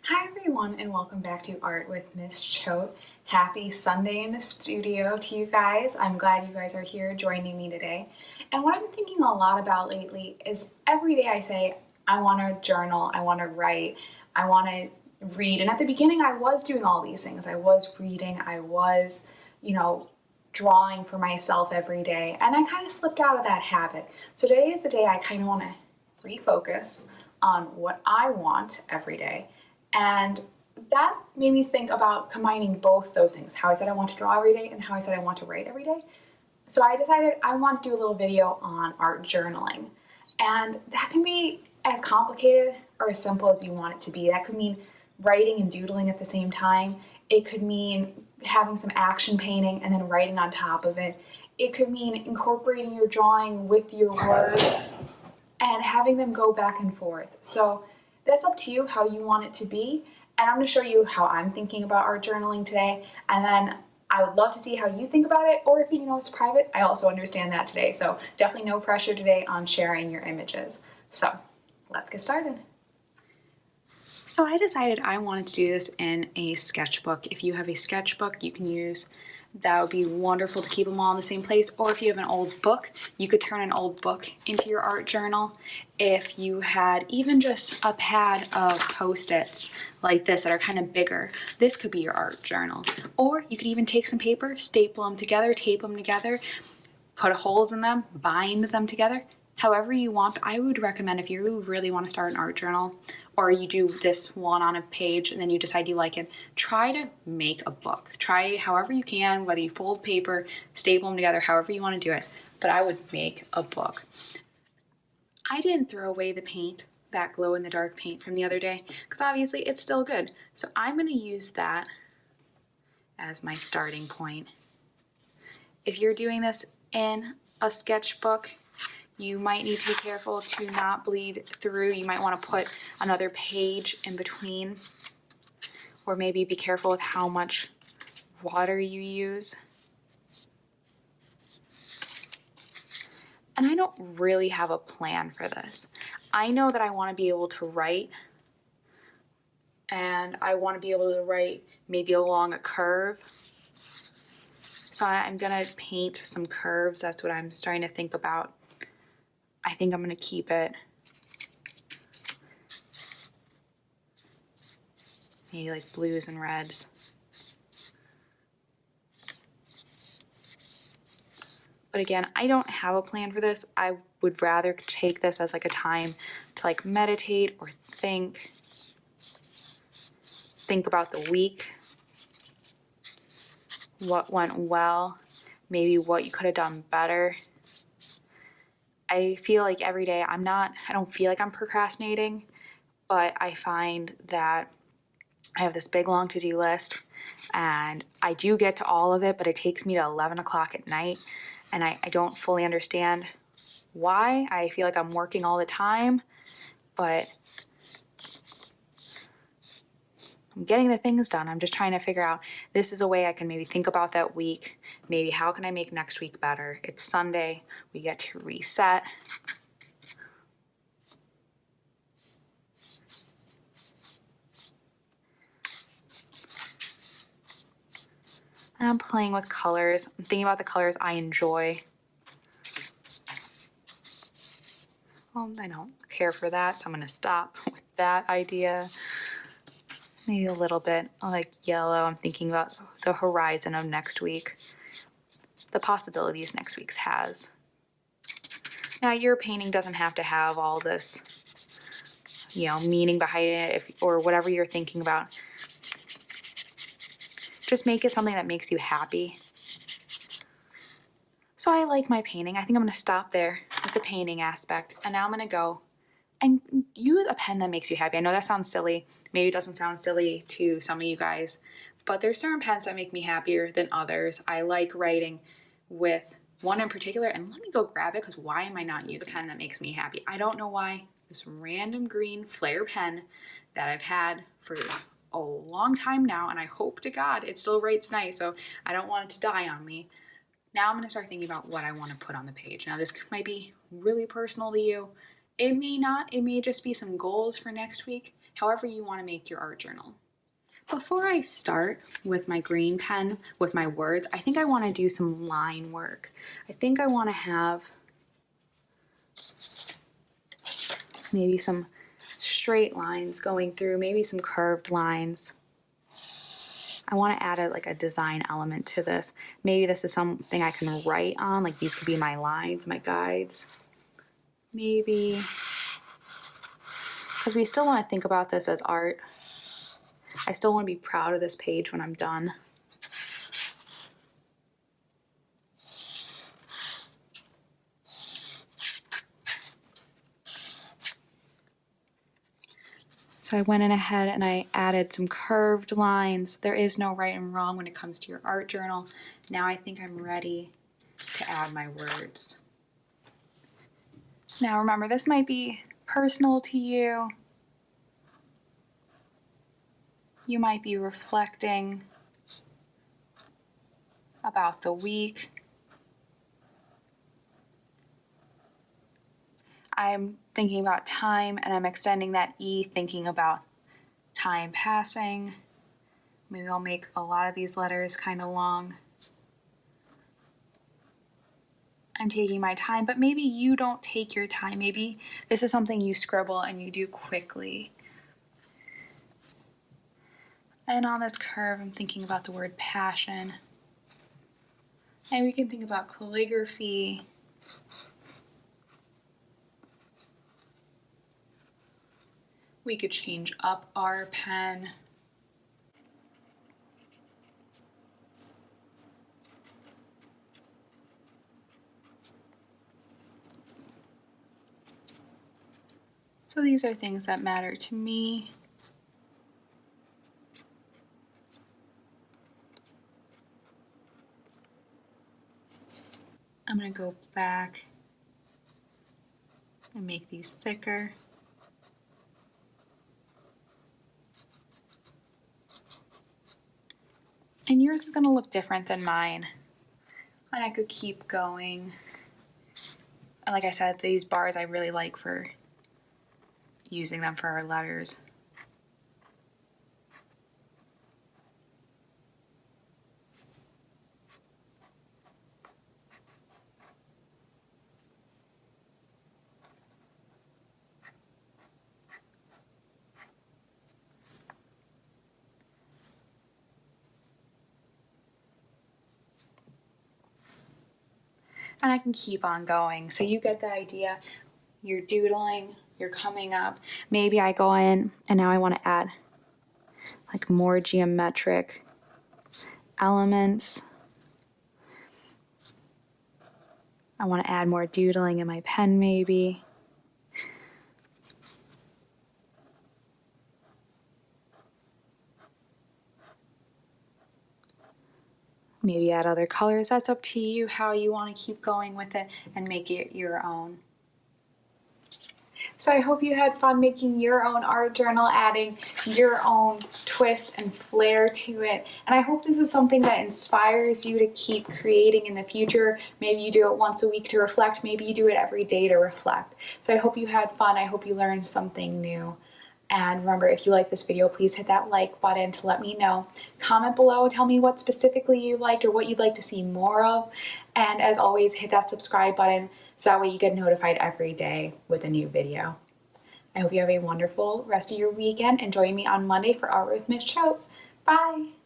Hi everyone and welcome back to Art with Miss Choate. Happy Sunday in the studio to you guys. I'm glad you guys are here joining me today. And what I've been thinking a lot about lately is every day I say, I want to journal, I want to write, I want to read. And at the beginning I was doing all these things. I was reading, I was, drawing for myself every day. And I kind of slipped out of that habit. So today is the day I kind of want to refocus on what I want every day. And that made me think about combining both those things, how I said I want to draw every day and how I said I want to write every day. So I decided I want to do a little video on art journaling. And that can be as complicated or as simple as you want it to be. That could mean writing and doodling at the same time. It could mean having some action painting and then writing on top of it. It could mean incorporating your drawing with your words and having them go back and forth. So that's up to you how you want it to be. And I'm going to show you how I'm thinking about art journaling today. And then I would love to see how you think about it, or if it's private, I also understand that today. So definitely no pressure today on sharing your images. So let's get started. So I decided I wanted to do this in a sketchbook. If you have a sketchbook you can use, that would be wonderful to keep them all in the same place. Or if you have an old book, you could turn an old book into your art journal. If you had even just a pad of Post-its like this that are kind of bigger, this could be your art journal. Or you could even take some paper, staple them together, tape them together, put holes in them, bind them together. However you want. I would recommend, if you really want to start an art journal, or you do this one on a page and then you decide you like it, try to make a book. Try however you can, whether you fold paper, staple them together, however you want to do it. But I would make a book. I didn't throw away the paint, that glow-in-the-dark paint from the other day, because obviously it's still good. So I'm going to use that as my starting point. If you're doing this in a sketchbook, you might need to be careful to not bleed through. You might want to put another page in between, or maybe be careful with how much water you use. And I don't really have a plan for this. I know that I want to be able to write, and I want to be able to write maybe along a curve. So I'm going to paint some curves. That's what I'm starting to think about. I think I'm going to keep it maybe like blues and reds. But again, I don't have a plan for this. I would rather take this as like a time to like meditate or think about the week, what went well, maybe what you could have done better. I feel like every day I don't feel like I'm procrastinating, but I find that I have this big long to-do list and I do get to all of it, but it takes me to 11 o'clock at night, and I don't fully understand why. I feel like I'm working all the time, but I'm getting the things done. I'm just trying to figure out, this is a way I can maybe think about that week. Maybe how can I make next week better? It's Sunday. We get to reset. And I'm playing with colors. I'm thinking about the colors I enjoy. Well, I don't care for that, so I'm going to stop with that idea. Maybe a little bit like yellow. I'm thinking about the horizon of next week, the possibilities next week's has. Now, your painting doesn't have to have all this, meaning behind it, or whatever you're thinking about. Just make it something that makes you happy. So I like my painting. I think I'm going to stop there with the painting aspect. And now I'm going to go and use a pen that makes you happy. I know that sounds silly. Maybe it doesn't sound silly to some of you guys, but there's certain pens that make me happier than others. I like writing with one in particular, and let me go grab it, because why am I not using a pen that makes me happy? I don't know why. This random green Flair pen that I've had for a long time now, and I hope to God it still writes nice, so I don't want it to die on me. Now I'm going to start thinking about what I want to put on the page. Now this might be really personal to you. It may not, it may just be some goals for next week, however you want to make your art journal. Before I start with my green pen, with my words, I think I want to do some line work. I think I want to have maybe some straight lines going through, maybe some curved lines. I want to add a design element to this. Maybe this is something I can write on, like these could be my lines, my guides. Maybe, because we still want to think about this as art. I still want to be proud of this page when I'm done. So I went in ahead and I added some curved lines. There is no right and wrong when it comes to your art journal. Now I think I'm ready to add my words. Now remember, this might be personal to you. You might be reflecting about the week. I'm thinking about time and I'm extending that E, thinking about time passing. Maybe I'll make a lot of these letters kind of long. I'm taking my time, but maybe you don't take your time. Maybe this is something you scribble and you do quickly. And on this curve, I'm thinking about the word passion. And we can think about calligraphy. We could change up our pen. So these are things that matter to me. I'm going to go back and make these thicker. And yours is going to look different than mine. And I could keep going. And like I said, these bars I really like for using them for our letters. And I can keep on going. So you get the idea. You're doodling, you're coming up. Maybe I go in and now I want to add like more geometric elements. I want to add more doodling in my pen maybe. Maybe add other colors. That's up to you how you want to keep going with it and make it your own. So I hope you had fun making your own art journal, adding your own twist and flair to it. And I hope this is something that inspires you to keep creating in the future. Maybe you do it once a week to reflect. Maybe you do it every day to reflect. So I hope you had fun. I hope you learned something new. And remember, if you like this video, please hit that like button to let me know. Comment below, tell me what specifically you liked or what you'd like to see more of. And as always, hit that subscribe button so that way you get notified every day with a new video. I hope you have a wonderful rest of your weekend and join me on Monday for Art with Miss Choate. Bye!